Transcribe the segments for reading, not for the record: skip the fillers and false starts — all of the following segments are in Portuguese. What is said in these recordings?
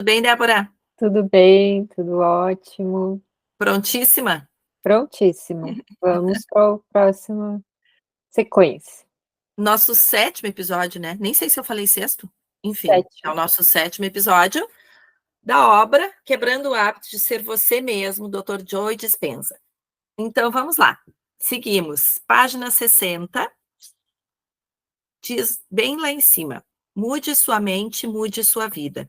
Tudo bem, Débora? Tudo bem, tudo ótimo, Prontíssima? prontíssimo. Vamos para a próxima sequência. Nosso sétimo episódio, né? Nem sei se eu falei sexto. Enfim, é o 7. nosso sétimo episódio da obra Quebrando o Hábito de Ser Você Mesmo, Dr. Joe Dispenza. Então, vamos lá. Seguimos. Página 60, diz bem lá em cima: mude sua mente, mude sua vida.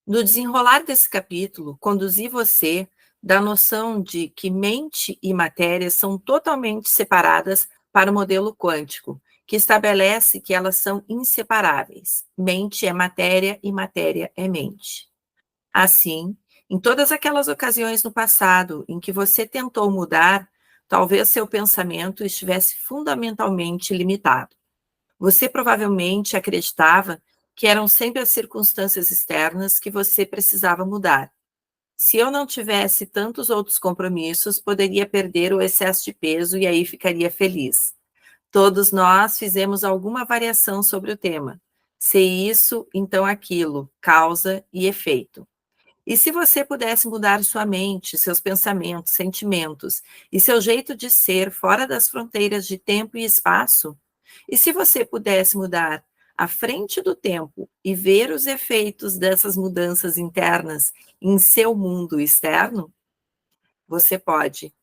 No desenrolar desse capítulo, conduzi você da noção de que mente e matéria são totalmente separadas para o modelo quântico, que estabelece que elas são inseparáveis. Mente é matéria e matéria é mente. Assim, em todas aquelas ocasiões no passado em que você tentou mudar, talvez seu pensamento estivesse fundamentalmente limitado. Você provavelmente acreditava que eram sempre as circunstâncias externas que você precisava mudar. Se eu não tivesse tantos outros compromissos, poderia perder o excesso de peso e aí ficaria feliz. Todos nós fizemos alguma variação sobre o tema. Se isso, então aquilo, causa e efeito. E se você pudesse mudar sua mente, seus pensamentos, sentimentos e seu jeito de ser fora das fronteiras de tempo e espaço? E se você pudesse mudar à frente do tempo e ver os efeitos dessas mudanças internas em seu mundo externo? Você pode.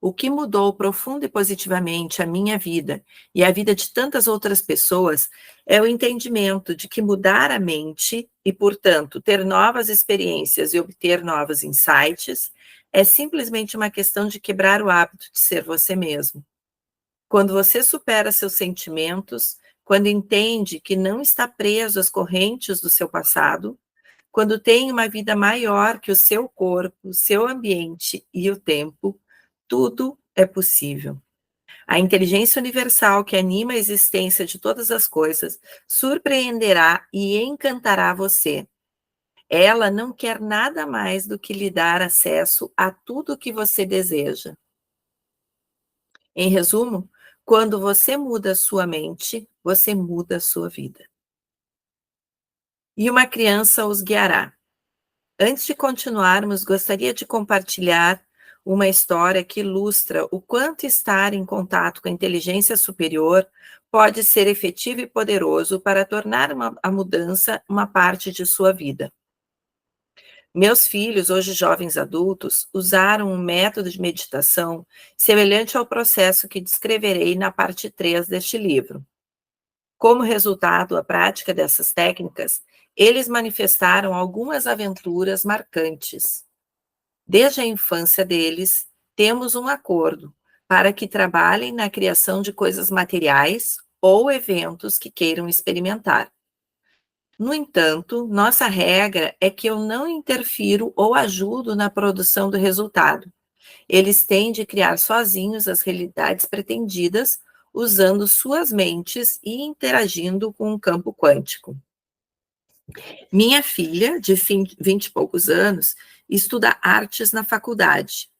O que mudou profunda e positivamente a minha vida e a vida de tantas outras pessoas é o entendimento de que mudar a mente e, portanto, ter novas experiências e obter novos insights é simplesmente uma questão de quebrar o hábito de ser você mesmo. Quando você supera seus sentimentos, quando entende que não está preso às correntes do seu passado, quando tem uma vida maior que o seu corpo, o seu ambiente e o tempo, tudo é possível. A inteligência universal que anima a existência de todas as coisas surpreenderá e encantará você. Ela não quer nada mais do que lhe dar acesso a tudo o que você deseja. Em resumo, quando você muda a sua mente, você muda a sua vida. E uma criança os guiará. Antes de continuarmos, gostaria de compartilhar uma história que ilustra o quanto estar em contato com a inteligência superior pode ser efetivo e poderoso para tornar a mudança uma parte de sua vida. Meus filhos, hoje jovens adultos, usaram um método de meditação semelhante ao processo que descreverei na parte 3 deste livro. Como resultado da prática dessas técnicas, eles manifestaram algumas aventuras marcantes. Desde a infância deles, temos um acordo para que trabalhem na criação de coisas materiais ou eventos que queiram experimentar. No entanto, nossa regra é que eu não interfiro ou ajudo na produção do resultado. Eles têm de criar sozinhos as realidades pretendidas, usando suas mentes e interagindo com o campo quântico. Minha filha, de 20 e poucos anos, estuda artes na faculdade.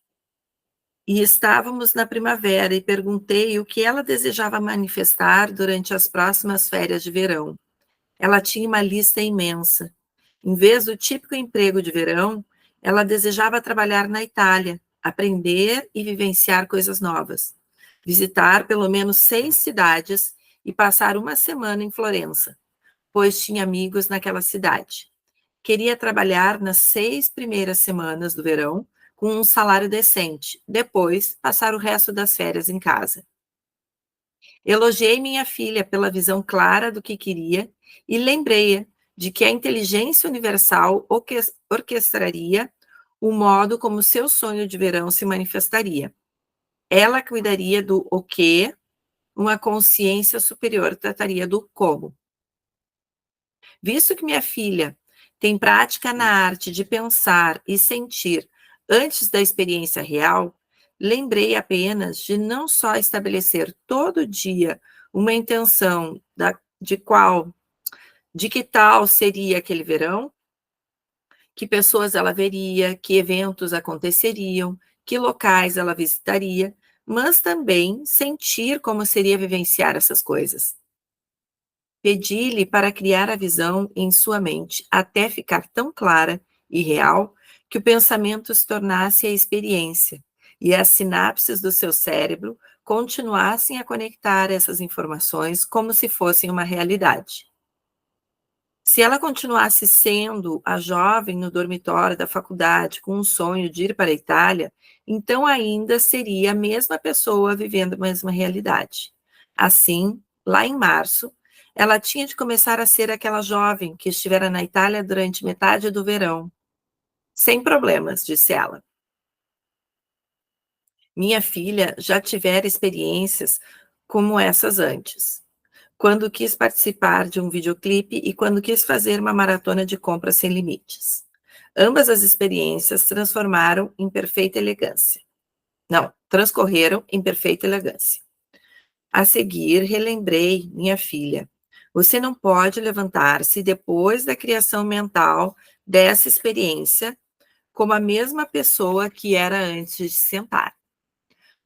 E estávamos na primavera e perguntei o que ela desejava manifestar durante as próximas férias de verão. Ela tinha uma lista imensa. Em vez do típico emprego de verão, ela desejava trabalhar na Itália, aprender e vivenciar coisas novas, visitar pelo menos 6 cidades e passar uma semana em Florença, pois tinha amigos naquela cidade. Queria trabalhar nas 6 primeiras semanas do verão com um salário decente, depois passar o resto das férias em casa. Elogiei minha filha pela visão clara do que queria e lembrei-a de que a inteligência universal orquestraria o modo como seu sonho de verão se manifestaria. Ela cuidaria do o que, uma consciência superior trataria do como. Visto que minha filha tem prática na arte de pensar e sentir antes da experiência real, lembrei apenas de não só estabelecer todo dia uma intenção de que tal seria aquele verão, que pessoas ela veria, que eventos aconteceriam, que locais ela visitaria, mas também sentir como seria vivenciar essas coisas. Pedi-lhe para criar a visão em sua mente até ficar tão clara e real que o pensamento se tornasse a experiência e as sinapses do seu cérebro continuassem a conectar essas informações como se fossem uma realidade. Se ela continuasse sendo a jovem no dormitório da faculdade com um sonho de ir para a Itália, então ainda seria a mesma pessoa vivendo a mesma realidade. Assim, lá em março, ela tinha de começar a ser aquela jovem que estivera na Itália durante metade do verão. Sem problemas, disse ela. Minha filha já tivera experiências como essas antes, quando quis participar de um videoclipe e quando quis fazer uma maratona de compras sem limites. Ambas as experiências transformaram em perfeita elegância. Não, transcorreram em perfeita elegância. A seguir, relembrei minha filha. Você não pode levantar-se depois da criação mental dessa experiência como a mesma pessoa que era antes de sentar.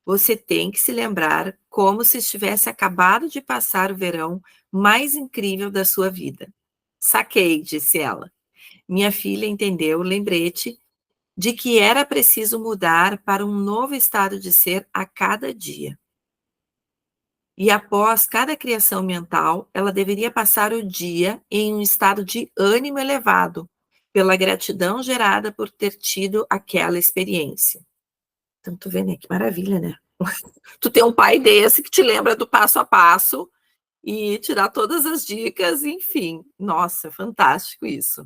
Você tem que se lembrar como se estivesse acabado de passar o verão mais incrível da sua vida. Saquei, disse ela. Minha filha entendeu o lembrete de que era preciso mudar para um novo estado de ser a cada dia. E após cada criação mental, ela deveria passar o dia em um estado de ânimo elevado, pela gratidão gerada por ter tido aquela experiência. Então, tu vê, né? Que maravilha, né? Tu tem um pai desse que te lembra do passo a passo e te dá todas as dicas, enfim. Nossa, fantástico isso.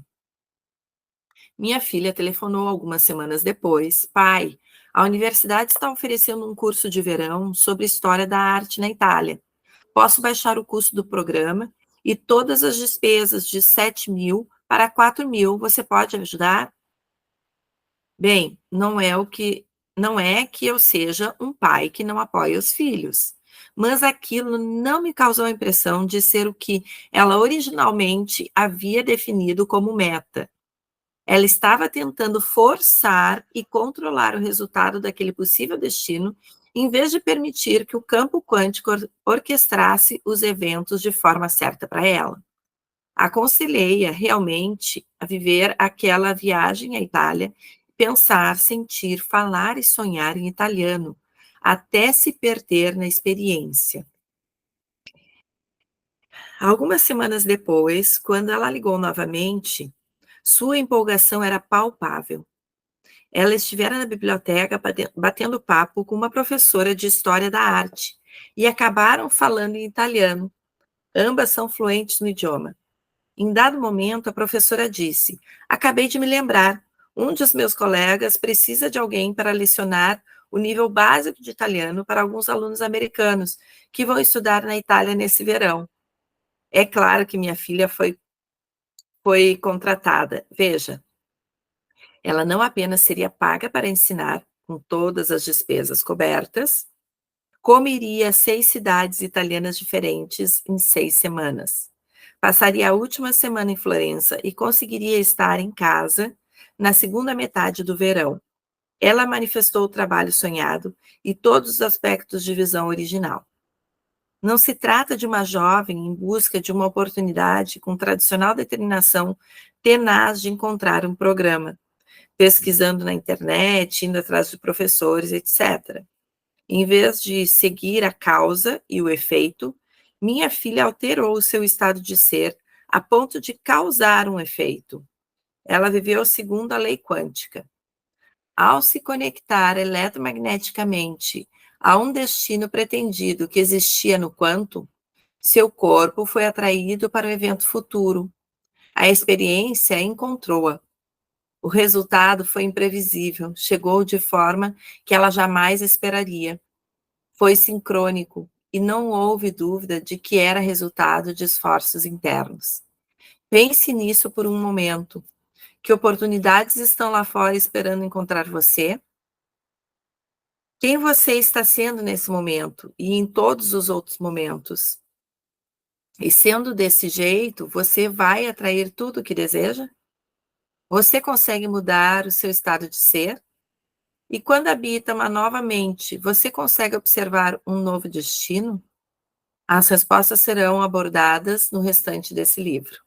Minha filha telefonou algumas semanas depois. Pai, a universidade está oferecendo um curso de verão sobre história da arte na Itália. Posso baixar o custo do programa e todas as despesas de 7.000 para 4.000. Você pode ajudar? Bem, não é que eu seja um pai que não apoia os filhos, mas aquilo não me causou a impressão de ser o que ela originalmente havia definido como meta. Ela estava tentando forçar e controlar o resultado daquele possível destino, em vez de permitir que o campo quântico orquestrasse os eventos de forma certa para ela. Aconselhei-a realmente a viver aquela viagem à Itália, pensar, sentir, falar e sonhar em italiano, até se perder na experiência. Algumas semanas depois, quando ela ligou novamente, sua empolgação era palpável. Ela estivera na biblioteca batendo papo com uma professora de História da Arte e acabaram falando em italiano. Ambas são fluentes no idioma. Em dado momento, a professora disse: acabei de me lembrar, um dos meus colegas precisa de alguém para lecionar o nível básico de italiano para alguns alunos americanos que vão estudar na Itália nesse verão. É claro que minha filha foi contratada. Veja, ela não apenas seria paga para ensinar, com todas as despesas cobertas, como iria a 6 cidades italianas diferentes em 6 semanas. Passaria a última semana em Florença e conseguiria estar em casa na segunda metade do verão. Ela manifestou o trabalho sonhado e todos os aspectos de visão original. Não se trata de uma jovem em busca de uma oportunidade com tradicional determinação tenaz de encontrar um programa, pesquisando na internet, indo atrás de professores, etc. Em vez de seguir a causa e o efeito, minha filha alterou o seu estado de ser a ponto de causar um efeito. Ela viveu segundo a lei quântica. Ao se conectar eletromagneticamente a um destino pretendido que existia no quanto, seu corpo foi atraído para o evento futuro. A experiência encontrou-a. O resultado foi imprevisível, chegou de forma que ela jamais esperaria. Foi sincrônico e não houve dúvida de que era resultado de esforços internos. Pense nisso por um momento. Que oportunidades estão lá fora esperando encontrar você? Quem você está sendo nesse momento e em todos os outros momentos? E sendo desse jeito, você vai atrair tudo o que deseja? Você consegue mudar o seu estado de ser? E quando habita uma nova mente, você consegue observar um novo destino? As respostas serão abordadas no restante desse livro.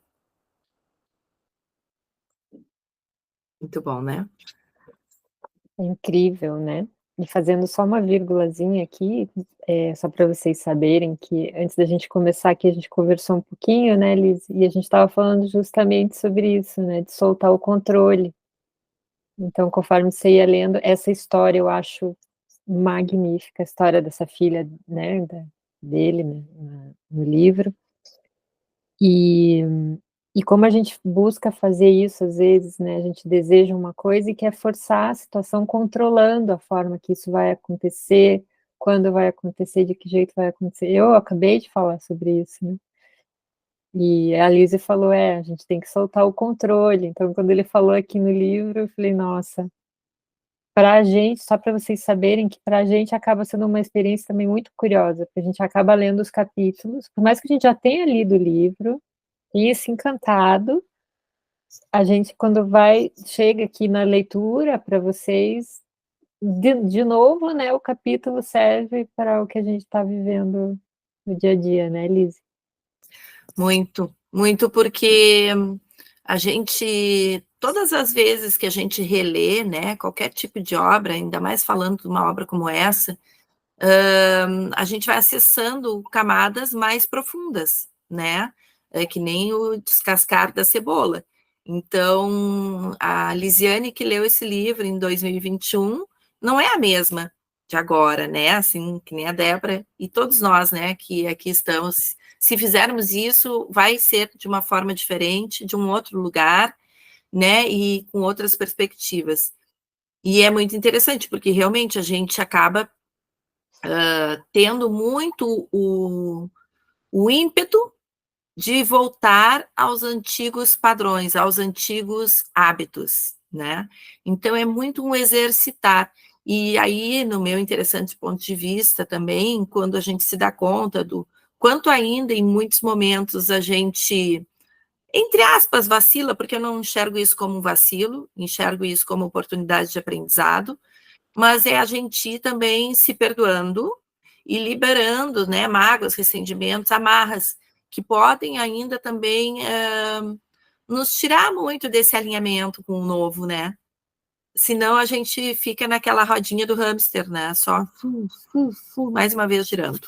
Muito bom, né? É incrível, né. E fazendo só uma vírgulazinha aqui, só para vocês saberem que antes da gente começar aqui, a gente conversou um pouquinho, né, Liz, e a gente estava falando justamente sobre isso, né, de soltar o controle. Então, conforme você ia lendo, essa história eu acho magnífica, a história dessa filha, né, dele, né, no livro. E e como a gente busca fazer isso, às vezes, né, a gente deseja uma coisa e quer forçar a situação controlando a forma que isso vai acontecer, quando vai acontecer, de que jeito vai acontecer. Eu acabei de falar sobre isso, né. E a Lizy falou: "É, a gente tem que soltar o controle". Então, quando ele falou aqui no livro, eu falei: "Nossa". Pra gente, só para vocês saberem que pra gente acaba sendo uma experiência também muito curiosa, porque a gente acaba lendo os capítulos, por mais que a gente já tenha lido o livro, tenha se encantado, a gente quando vai chega aqui na leitura para vocês, de novo, né, o capítulo serve para o que a gente está vivendo no dia a dia, né, Lizy? Muito, muito, porque a gente, todas as vezes que a gente relê, né, qualquer tipo de obra, ainda mais falando de uma obra como essa, a gente vai acessando camadas mais profundas, né? É que nem o descascar da cebola. Então, a Lisiane que leu esse livro em 2021 não é a mesma de agora, né? Assim, que nem a Débora e todos nós, né, que aqui estamos. Se fizermos isso, vai ser de uma forma diferente, de um outro lugar, né, e com outras perspectivas. E é muito interessante, porque realmente a gente acaba tendo muito o ímpeto de voltar aos antigos padrões, aos antigos hábitos, né? Então é muito um exercitar. E aí, no meu interessante ponto de vista também, quando a gente se dá conta do quanto ainda em muitos momentos a gente, entre aspas, vacila, porque eu não enxergo isso como um vacilo, enxergo isso como oportunidade de aprendizado, mas é a gente ir também se perdoando e liberando, né, mágoas, ressentimentos, amarras, que podem ainda também nos tirar muito desse alinhamento com o novo, né? Senão a gente fica naquela rodinha do hamster, né? Só mais uma vez girando.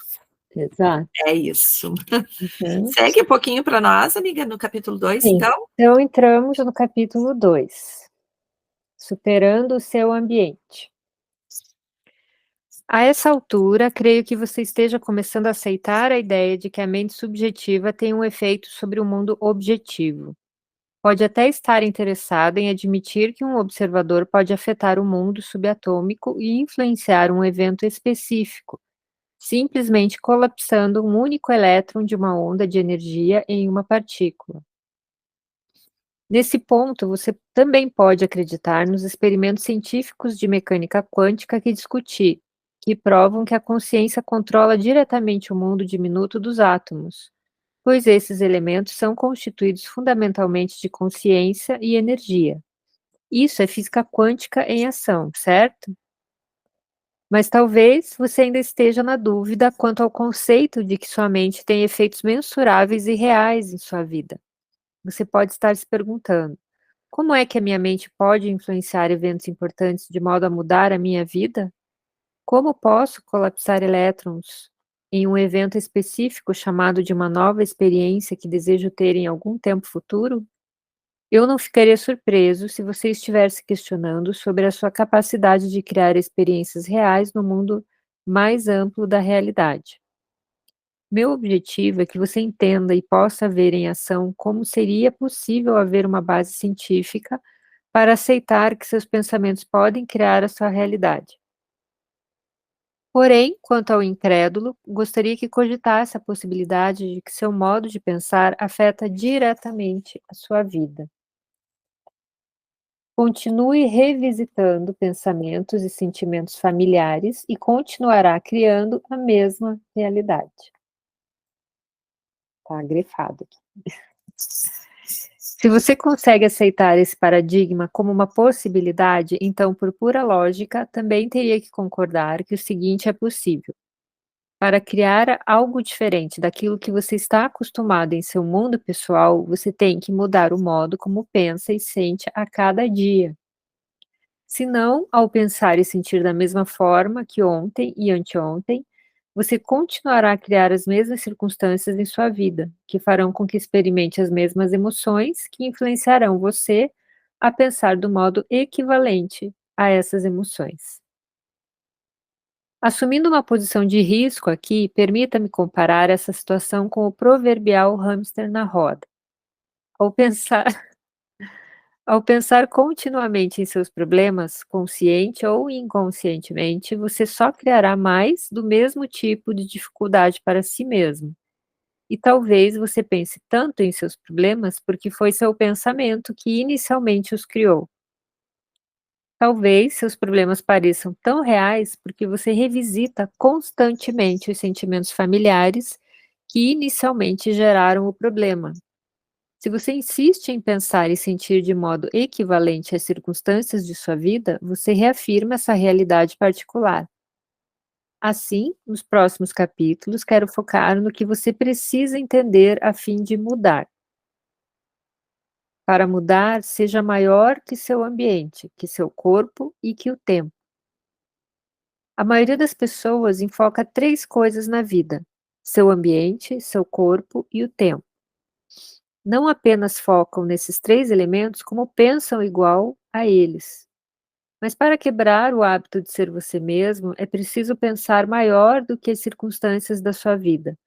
Exato. É isso. Uhum. Segue um pouquinho para nós, amiga, no capítulo 2, Sim. então. Então entramos no capítulo 2, superando o seu ambiente. A essa altura, creio que você esteja começando a aceitar a ideia de que a mente subjetiva tem um efeito sobre o mundo objetivo. Pode até estar interessado em admitir que um observador pode afetar o mundo subatômico e influenciar um evento específico, simplesmente colapsando um único elétron de uma onda de energia em uma partícula. Nesse ponto, você também pode acreditar nos experimentos científicos de mecânica quântica que provam que a consciência controla diretamente o mundo diminuto dos átomos, pois esses elementos são constituídos fundamentalmente de consciência e energia. Isso é física quântica em ação, certo? Mas talvez você ainda esteja na dúvida quanto ao conceito de que sua mente tem efeitos mensuráveis e reais em sua vida. Você pode estar se perguntando: como é que a minha mente pode influenciar eventos importantes de modo a mudar a minha vida? Como posso colapsar elétrons em um evento específico chamado de uma nova experiência que desejo ter em algum tempo futuro? Eu não ficaria surpreso se você estivesse questionando sobre a sua capacidade de criar experiências reais no mundo mais amplo da realidade. Meu objetivo é que você entenda e possa ver em ação como seria possível haver uma base científica para aceitar que seus pensamentos podem criar a sua realidade. Porém, quanto ao incrédulo, gostaria que cogitasse a possibilidade de que seu modo de pensar afeta diretamente a sua vida. Continue revisitando pensamentos e sentimentos familiares e continuará criando a mesma realidade. Está grifado aqui. Se você consegue aceitar esse paradigma como uma possibilidade, então, por pura lógica, também teria que concordar que o seguinte é possível. Para criar algo diferente daquilo que você está acostumado em seu mundo pessoal, você tem que mudar o modo como pensa e sente a cada dia. Senão, ao pensar e sentir da mesma forma que ontem e anteontem, você continuará a criar as mesmas circunstâncias em sua vida, que farão com que experimente as mesmas emoções, que influenciarão você a pensar do modo equivalente a essas emoções. Assumindo uma posição de risco aqui, permita-me comparar essa situação com o proverbial hamster na roda. Ao pensar, ao pensar continuamente em seus problemas, consciente ou inconscientemente, você só criará mais do mesmo tipo de dificuldade para si mesmo. E talvez você pense tanto em seus problemas porque foi seu pensamento que inicialmente os criou. Talvez seus problemas pareçam tão reais porque você revisita constantemente os sentimentos familiares que inicialmente geraram o problema. Se você insiste em pensar e sentir de modo equivalente às circunstâncias de sua vida, você reafirma essa realidade particular. Assim, nos próximos capítulos, quero focar no que você precisa entender a fim de mudar. Para mudar, seja maior que seu ambiente, que seu corpo e que o tempo. A maioria das pessoas enfoca três coisas na vida: seu ambiente, seu corpo e o tempo. Não apenas focam nesses três elementos, como pensam igual a eles. Mas para quebrar o hábito de ser você mesmo, é preciso pensar maior do que as circunstâncias da sua vida,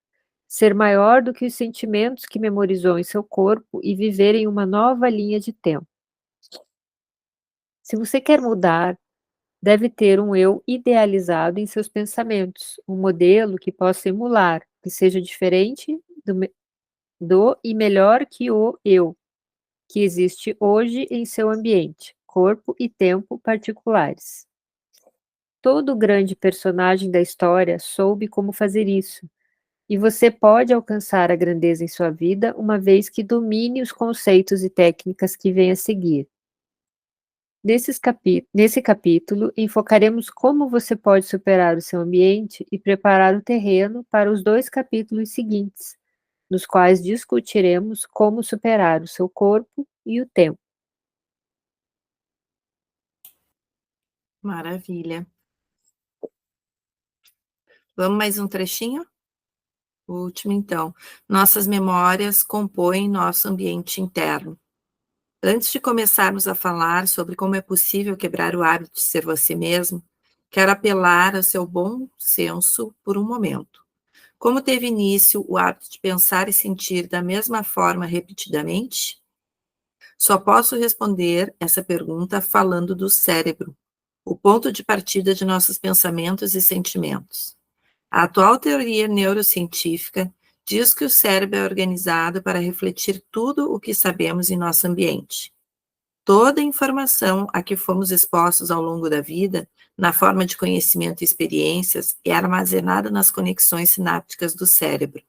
ser maior do que os sentimentos que memorizou em seu corpo e viver em uma nova linha de tempo. Se você quer mudar, deve ter um eu idealizado em seus pensamentos, um modelo que possa emular, que seja diferente do e melhor que o eu, que existe hoje em seu ambiente, corpo e tempo particulares. Todo grande personagem da história soube como fazer isso, e você pode alcançar a grandeza em sua vida uma vez que domine os conceitos e técnicas que vêm a seguir. Nesse capítulo, enfocaremos como você pode superar o seu ambiente e preparar o terreno para os dois capítulos seguintes, nos quais discutiremos como superar o seu corpo e o tempo. Maravilha. Vamos mais um trechinho? O último, então. Nossas memórias compõem nosso ambiente interno. Antes de começarmos a falar sobre como é possível quebrar o hábito de ser você mesmo, quero apelar ao seu bom senso por um momento. Como teve início o hábito de pensar e sentir da mesma forma repetidamente? Só posso responder essa pergunta falando do cérebro, o ponto de partida de nossos pensamentos e sentimentos. A atual teoria neurocientífica diz que o cérebro é organizado para refletir tudo o que sabemos em nosso ambiente. Toda a informação a que fomos expostos ao longo da vida, na forma de conhecimento e experiências, é armazenada nas conexões sinápticas do cérebro.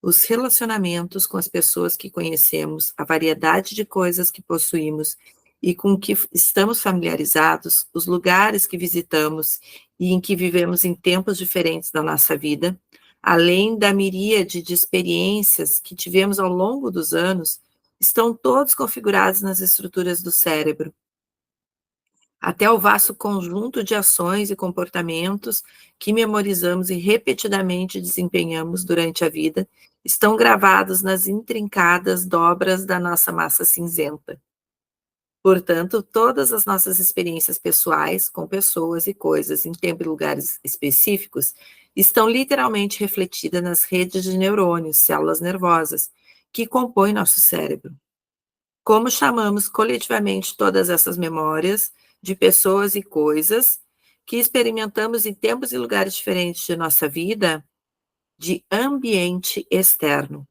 Os relacionamentos com as pessoas que conhecemos, a variedade de coisas que possuímos e com que estamos familiarizados, os lugares que visitamos e em que vivemos em tempos diferentes da nossa vida, além da miríade de experiências que tivemos ao longo dos anos, estão todos configurados nas estruturas do cérebro. Até o vasto conjunto de ações e comportamentos que memorizamos e repetidamente desempenhamos durante a vida estão gravados nas intrincadas dobras da nossa massa cinzenta. Portanto, todas as nossas experiências pessoais, com pessoas e coisas em tempo e lugares específicos, estão literalmente refletidas nas redes de neurônios, células nervosas, que compõem nosso cérebro. Como chamamos coletivamente todas essas memórias de pessoas e coisas que experimentamos em tempos e lugares diferentes de nossa vida, de ambiente externo.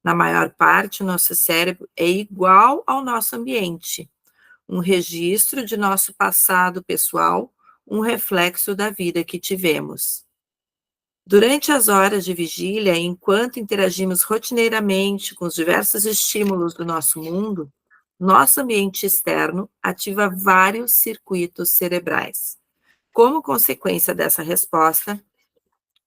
Na maior parte, o nosso cérebro é igual ao nosso ambiente, um registro de nosso passado pessoal, um reflexo da vida que tivemos. Durante as horas de vigília, enquanto interagimos rotineiramente com os diversos estímulos do nosso mundo, nosso ambiente externo ativa vários circuitos cerebrais. Como consequência dessa resposta,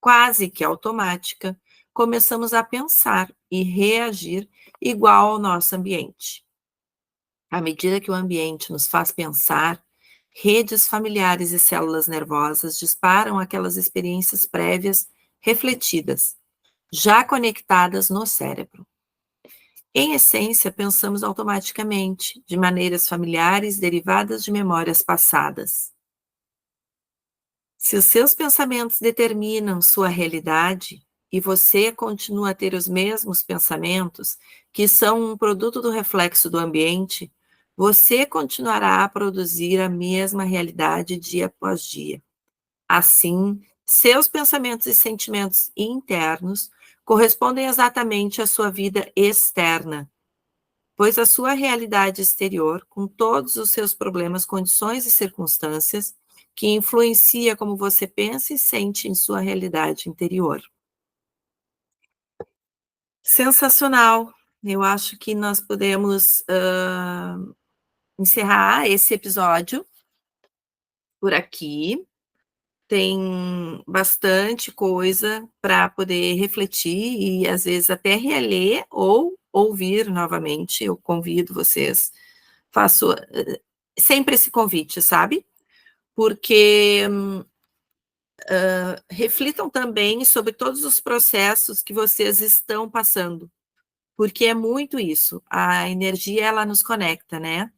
quase que automática, começamos a pensar e reagir igual ao nosso ambiente. À medida que o ambiente nos faz pensar, redes familiares e células nervosas disparam aquelas experiências prévias refletidas, já conectadas no cérebro. Em essência, pensamos automaticamente, de maneiras familiares derivadas de memórias passadas. Se os seus pensamentos determinam sua realidade e você continua a ter os mesmos pensamentos, que são um produto do reflexo do ambiente, você continuará a produzir a mesma realidade dia após dia. Assim, seus pensamentos e sentimentos internos correspondem exatamente à sua vida externa, pois a sua realidade exterior, com todos os seus problemas, condições e circunstâncias, que influencia como você pensa e sente em sua realidade interior. Sensacional! Eu acho que nós podemos encerrar esse episódio por aqui. Tem bastante coisa para poder refletir e, às vezes, até reler ou ouvir novamente. Eu convido vocês, faço sempre esse convite, sabe? Porque reflitam também sobre todos os processos que vocês estão passando, porque é muito isso, a energia, ela nos conecta, né?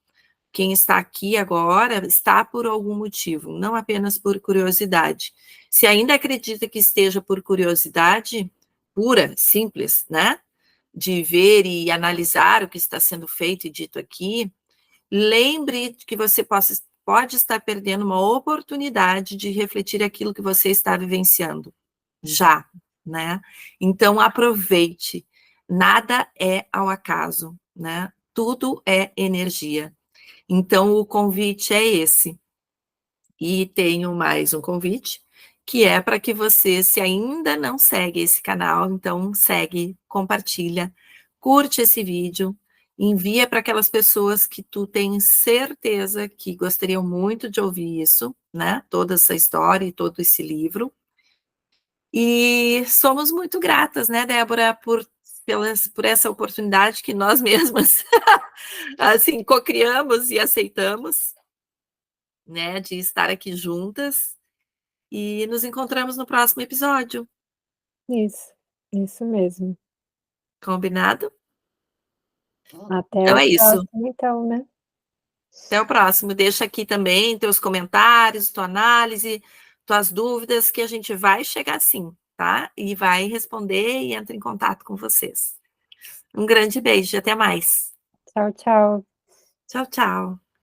Quem está aqui agora está por algum motivo, não apenas por curiosidade. Se ainda acredita que esteja por curiosidade pura, simples, né? De ver e analisar o que está sendo feito e dito aqui, lembre que você pode estar perdendo uma oportunidade de refletir aquilo que você está vivenciando, já, né? Então, aproveite. Nada é ao acaso, né? Tudo é energia. Então, o convite é esse. E tenho mais um convite, que é para que você, se ainda não segue esse canal, então segue, compartilha, curte esse vídeo, envia para aquelas pessoas que tu tens certeza que gostariam muito de ouvir isso, né? Toda essa história e todo esse livro. E somos muito gratas, né, Débora, por essa oportunidade que nós mesmas, assim, cocriamos e aceitamos, né, de estar aqui juntas, e nos encontramos no próximo episódio. Isso mesmo. Combinado? Até Então o é isso. próximo, então, né? Até o próximo. Deixa aqui também teus comentários, tua análise, tuas dúvidas, que a gente vai chegar sim, tá? E vai responder e entra em contato com vocês. Um grande beijo e até mais. Tchau, tchau. Tchau, tchau.